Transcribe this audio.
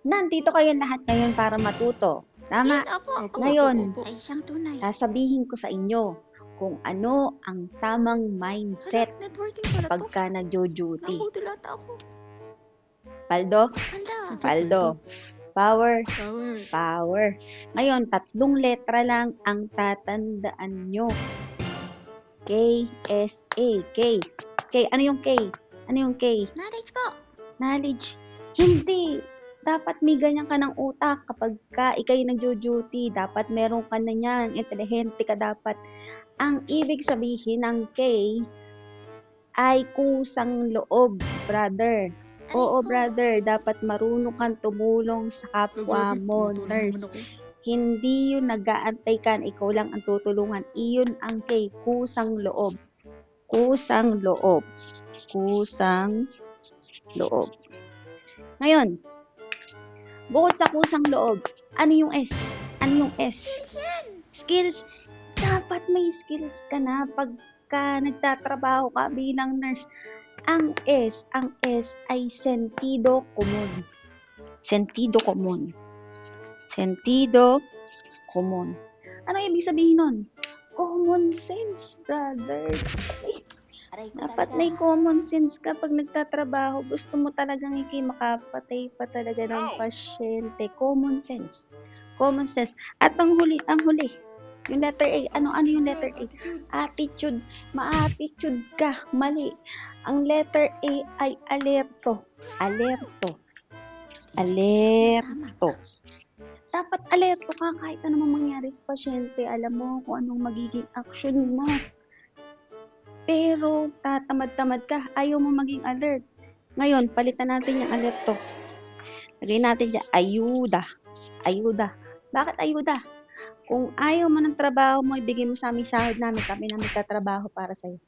Nandito kayo lahat ngayon para matuto. Tama? Yes, opo. Opo, Ngayon, opo. Ay, siyang tunay. sasabihin ko sa inyo kung ano ang tamang mindset Networking pala to. pagka nagjo-duty. Nabuto lahat ako. Paldo? Hala. Paldo. Power. Power. Power. Ngayon, 3 letra lang ang tatandaan nyo. K-S-A. K. K. Ano yung K? Ano yung K? Knowledge po. Knowledge. Hindi. Dapat may ganyan ka ng utak kapag ikay nagjo-duty. Dapat meron ka na yan. Intelihente ka dapat. Ang ibig sabihin ng K ay kusang loob, brother. Oo, brother. Dapat marunong kang tumulong sa kapwa mo, nurse. Hindi yun nag-aantay ka na ikaw lang ang tutulungan. Iyon ang K, kusang loob. Kusang loob. Kusang loob. Ngayon, bukod sa kusang loob, ano yung S? Ano yung S? Skills yan. Skills. Dapat may skills ka na pagka nagtatrabaho ka bilang nurse. Ang S ay sentido común. Sentido común. Sentido común. Ano ibig sabihin nun? Common sense, brother. Aray ko Dapat talaga. may common sense ka pag nagtatrabaho. Gusto mo talagang ikay makapatay pa talaga ng pasyente. Common sense. Common sense. At ang huli. Yung letter A. Ano yung letter A? Attitude. Ma-attitude ka. Mali. Ang letter A ay alerto. Alerto. Alerto. Dapat alerto ka kahit ano mangyari sa pasyente. Alam mo kung anong magiging action mo. Pero tatamad-tamad ka. Ayaw mo maging alert. Ngayon, palitan natin yung alerto. Lagay natin dyan, ayuda. Ayuda. Bakit ayuda? Kung ayaw mo ng trabaho mo, ibigay mo sa aming sahod namin. Kami na magtatrabaho para sa'yo.